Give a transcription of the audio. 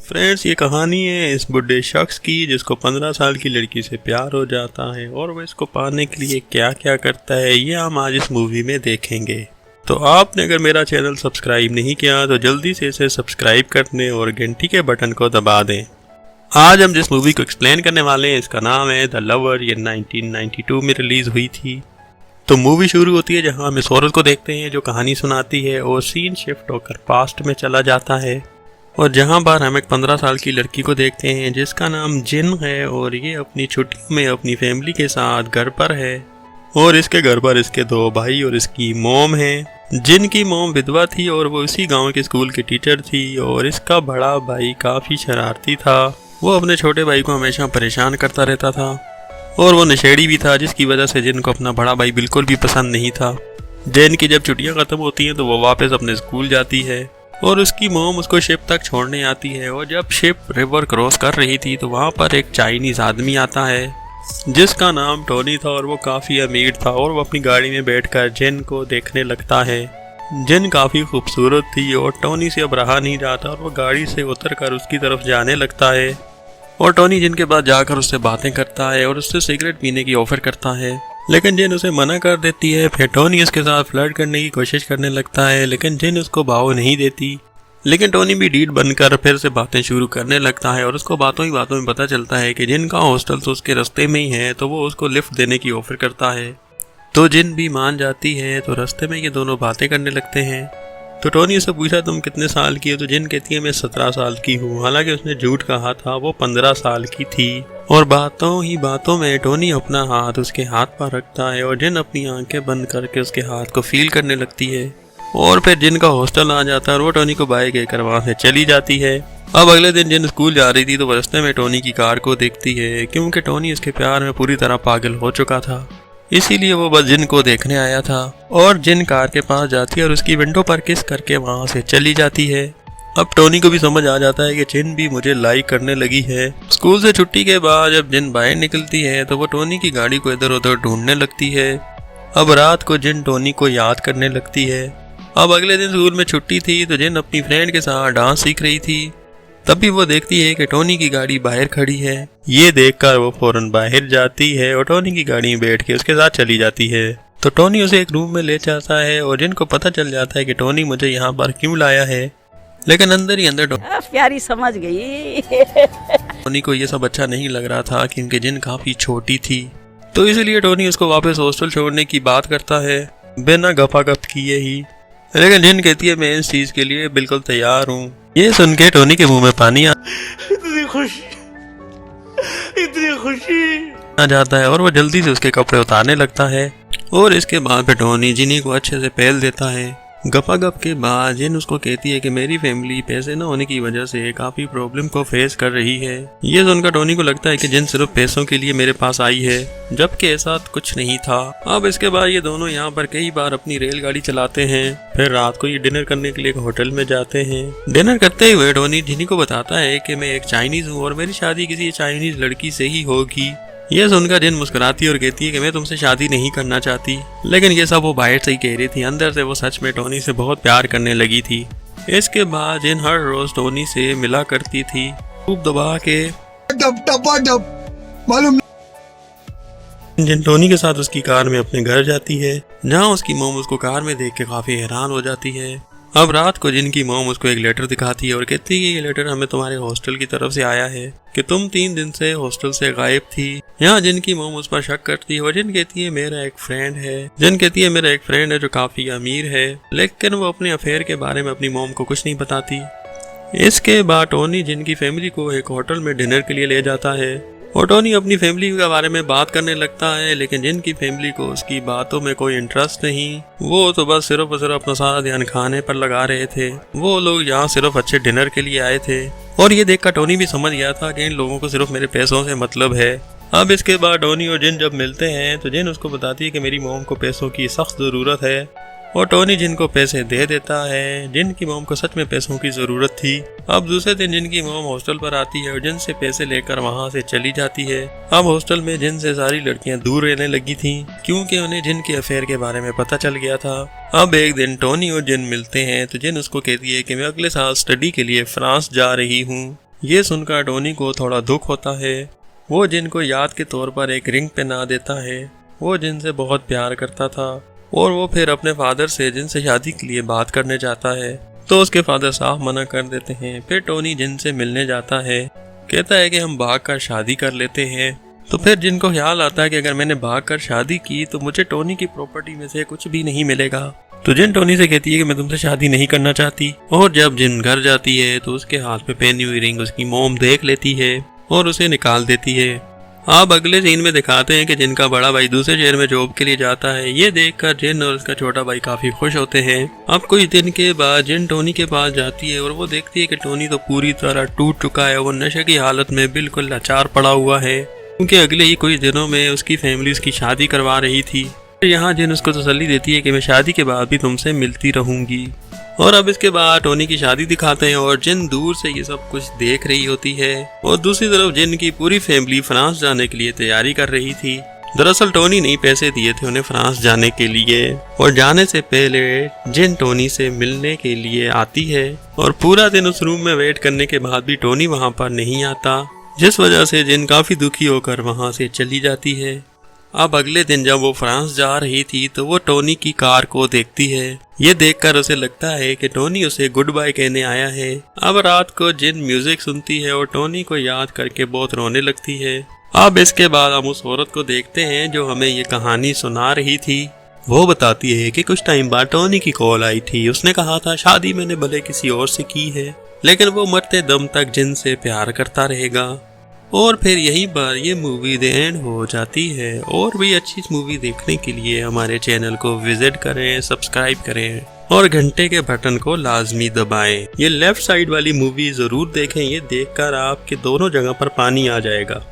Friends, ये कहानी है इस बुढ़े शख्स की जिसको 15 साल की लड़की से प्यार हो जाता है और वो इसको पाने के लिए क्या क्या करता है ये हम आज इस मूवी में देखेंगे। तो आपने अगर मेरा चैनल सब्सक्राइब नहीं किया तो जल्दी से इसे सब्सक्राइब करने और घंटी के बटन को दबा दें। आज हम जिस मूवी को एक्सप्लेन करने वाले हैं इसका नाम है द लवर। ये 1992 में रिलीज हुई थी। तो मूवी शुरू होती है जहां हम इस औरत को देखते हैं जो कहानी सुनाती है और सीन शिफ्ट होकर पास्ट में चला जाता है और जहां पर हम एक 15 साल की लड़की को देखते हैं जिसका नाम जिन है और ये अपनी छुट्टियों में अपनी फैमिली के साथ घर पर है और इसके घर पर इसके 2 भाई और इसकी मॉम है। जिन की मॉम विधवा थी और वो उसी गांव के स्कूल की टीचर थी और इसका बड़ा भाई काफ़ी शरारती था। वो अपने छोटे भाई को हमेशा परेशान करता रहता था और वो नशेड़ी भी था जिसकी वजह से जिन को अपना बड़ा भाई बिल्कुल भी पसंद नहीं था। जिन की जब छुट्टियां ख़त्म होती हैं तो वो वापस अपने स्कूल जाती है और उसकी मॉम उसको शिप तक छोड़ने आती है और जब शिप रिवर क्रॉस कर रही थी तो वहाँ पर एक चाइनीज़ आदमी आता है जिसका नाम टोनी था और वो काफ़ी अमीर था और वो अपनी गाड़ी में बैठकर जिन को देखने लगता है। जिन काफ़ी खूबसूरत थी और टोनी से अब रहा नहीं जाता और वो गाड़ी से उतरकर उसकी तरफ जाने लगता है और टोनी जिन के पास जाकर उससे बातें करता है और उससे सिगरेट पीने की ऑफर करता है लेकिन जिन उसे मना कर देती है। फिर टोनी उसके साथ फ्लर्ट करने की कोशिश करने लगता है लेकिन जिन उसको भाव नहीं देती। लेकिन टोनी भी डीड बनकर फिर से बातें शुरू करने लगता है और उसको बातों ही बातों में पता चलता है कि जिन का हॉस्टल तो उसके रास्ते में ही है तो वो उसको लिफ्ट देने की ऑफर करता है। तो जिन भी मान जाती है तो रास्ते में ये दोनों बातें करने लगते हैं। तो टोनी उससे पूछा तुम कितने साल की हो? तो जिन कहती है मैं 17 साल की हूँ। हालांकि उसने झूठ कहा था, वो 15 साल की थी। और बातों ही बातों में टोनी अपना हाथ उसके हाथ पर रखता है और जिन अपनी आंखें बंद करके उसके हाथ को फील करने लगती है और फिर जिन का हॉस्टल आ जाता है और वो टोनी को बाय कहकर वहाँ से चली जाती है। अब अगले दिन जिन स्कूल जा रही थी तो रास्ते में टोनी की कार को देखती है क्योंकि टोनी उसके प्यार में पूरी तरह पागल हो चुका था, इसीलिए वो बस जिन को देखने आया था। और जिन कार के पास जाती है और उसकी विंडो पर किस करके वहाँ से चली जाती है। अब टोनी को भी समझ आ जाता है कि जिन भी मुझे लाइक करने लगी है। स्कूल से छुट्टी के बाद जब जिन बाहर निकलती है तो वो टोनी की गाड़ी को इधर उधर ढूंढने लगती है। अब रात को जिन टोनी को याद करने लगती है। अब अगले दिन स्कूल में छुट्टी थी तो जिन अपनी फ्रेंड के साथ डांस सीख रही थी। तभी वो देखती है कि टोनी की गाड़ी बाहर खड़ी है। ये देखकर वो फौरन बाहर जाती है और टोनी की गाड़ी में बैठ के उसके साथ चली जाती है। तो टोनी उसे एक रूम में ले जाता है और जिनको पता चल जाता है कि टोनी मुझे यहाँ पर क्यों लाया है, लेकिन अंदर ही अंदर प्यारी समझ गई। टोनी को ये सब अच्छा नहीं लग रहा था क्योंकि जिन काफी छोटी थी। तो इसलिए टोनी उसको वापस हॉस्टल छोड़ने की बात करता है बिना गपागप किए ही। लेकिन जिन कहती है मैं इस चीज के लिए बिल्कुल तैयार हूँ। ये सुन के टोनी के मुंह में पानी इतनी खुशी आ जाता है और वो जल्दी से उसके कपड़े उतारने लगता है और इसके बाद फिर टोनी जिनी को अच्छे से पहल देता है। गपागप के बाद जिन उसको कहती है कि मेरी फैमिली पैसे न होने की वजह से काफी प्रॉब्लम को फेस कर रही है। ये सुनकर टोनी को लगता है कि जिन सिर्फ पैसों के लिए मेरे पास आई है, जबकि ऐसा कुछ नहीं था। अब इसके बाद ये दोनों यहाँ पर कई बार अपनी रेलगाड़ी चलाते हैं। फिर रात को ये डिनर करने के लिए एक होटल में जाते हैं। डिनर करते हुए टोनी जिनी को बताता है कि मैं एक चाइनीज हूँ और मेरी शादी किसी चाइनीज लड़की से ही होगी। यह सुनकर जिन मुस्कुराती और कहती है कि मैं तुमसे शादी नहीं करना चाहती, लेकिन ये सब वो बाहर से ही कह रही थी, अंदर से वो सच में टोनी से बहुत प्यार करने लगी थी। इसके बाद जिन हर रोज टोनी से मिला करती थी खूब दबा के मालूम। जिन टोनी के साथ उसकी कार में अपने घर जाती है जहाँ उसकी मोम उसको कार में देख के काफी हैरान हो जाती है। अब रात को जिनकी मोम उसको एक लेटर दिखाती है और कहती है कि ये लेटर हमें तुम्हारे हॉस्टल की तरफ से आया है कि तुम 3 दिन से हॉस्टल से गायब थी। यहाँ जिनकी मोम उस पर शक करती है और जिन कहती है मेरा एक फ्रेंड है। जिन कहती है मेरा एक फ्रेंड है जो काफी अमीर है, लेकिन वो अपने अफेयर के बारे में अपनी मोम को कुछ नहीं बताती। इसके बाद टोनी जिनकी फैमिली को एक होटल में डिनर के लिए ले जाता है और टोनी अपनी फैमिली के बारे में बात करने लगता है, लेकिन जिनकी फैमिली को उसकी बातों में कोई इंटरेस्ट नहीं। वो तो बस सिर्फ और सिर्फ अपना सारा ध्यान खाने पर लगा रहे थे। वो लोग यहाँ सिर्फ अच्छे डिनर के लिए आए थे और ये देखकर टोनी भी समझ गया था कि इन लोगों को सिर्फ मेरे पैसों से मतलब है। अब इसके बाद टोनी और जिन जब मिलते हैं तो जिन उसको बताती है कि मेरी मोम को पैसों की सख्त ज़रूरत है और टोनी जिनको पैसे दे देता है। जिन की मोम को सच में पैसों की ज़रूरत थी। अब दूसरे दिन जिन की मोम हॉस्टल पर आती है और जिन से पैसे लेकर वहाँ से चली जाती है। अब हॉस्टल में जिन से सारी लड़कियाँ दूर रहने लगी थी क्योंकि उन्हें जिन के अफेयर के बारे में पता चल गया था। अब एक दिन टोनी और जिन मिलते हैं तो जिन उसको कहती है कि मैं अगले साल स्टडी के लिए फ्रांस जा रही हूँ। ये सुनकर टोनी को थोड़ा दुख होता है। वो जिन को याद के तौर पर एक रिंग पहना देता है। वो जिन से बहुत प्यार करता था और वो फिर अपने फादर से जिन से शादी के लिए बात करने जाता है तो उसके फादर साफ मना कर देते हैं। फिर टोनी जिन से मिलने जाता है, कहता है कि हम भाग कर शादी कर लेते हैं। तो फिर जिनको ख्याल आता है कि अगर मैंने भाग कर शादी की तो मुझे टोनी की प्रॉपर्टी में से कुछ भी नहीं मिलेगा। तो जिन टोनी से कहती है कि मैं तुमसे शादी नहीं करना चाहती। और जब जिन घर जाती है तो उसके हाथ में पहनी हुई रिंग उसकी मोम देख लेती है और उसे निकाल देती है। आप अगले सीन में दिखाते हैं कि जिनका बड़ा भाई दूसरे शहर में जॉब के लिए जाता है। ये देखकर जिन और उसका छोटा भाई काफी खुश होते हैं। अब कुछ दिन के बाद जिन टोनी के पास जाती है और वो देखती है कि टोनी तो पूरी तरह टूट चुका है। वो नशे की हालत में बिल्कुल लाचार पड़ा हुआ है, क्योंकि अगले ही कुछ दिनों में उसकी फैमिली उसकी शादी करवा रही थी। यहाँ जिन उसको तसल्ली देती है कि मैं शादी के बाद भी तुमसे मिलती रहूंगी। और अब इसके बाद टोनी की शादी दिखाते हैं और जिन दूर से ये सब कुछ देख रही होती है। और दूसरी तरफ जिन की पूरी फैमिली फ्रांस जाने के लिए तैयारी कर रही थी। दरअसल टोनी ने पैसे दिए थे उन्हें फ्रांस जाने के लिए। और जाने से पहले जिन टोनी से मिलने के लिए आती है और पूरा दिन उस रूम में वेट करने के बाद भी टोनी वहाँ पर नहीं आता, जिस वजह से जिन काफी दुखी होकर वहाँ से चली जाती है। अब अगले दिन जब वो फ्रांस जा रही थी तो वो टोनी की कार को देखती है। ये देखकर उसे लगता है कि टोनी उसे गुड बाय कहने आया है। अब रात को जिन म्यूजिक सुनती है और टोनी को याद करके बहुत रोने लगती है। अब इसके बाद हम उस औरत को देखते हैं जो हमें ये कहानी सुना रही थी। वो बताती है कि कुछ टाइम बाद टोनी की कॉल आई थी। उसने कहा था शादी मैंने भले किसी और से की है, लेकिन वो मरते दम तक जिन से प्यार करता रहेगा। और फिर यहीं पर ये मूवी द एंड हो जाती है। और भी अच्छी मूवी देखने के लिए हमारे चैनल को विजिट करें, सब्सक्राइब करें और घंटे के बटन को लाजमी दबाएं। ये लेफ्ट साइड वाली मूवी जरूर देखें। ये देखकर आपके दोनों जगह पर पानी आ जाएगा।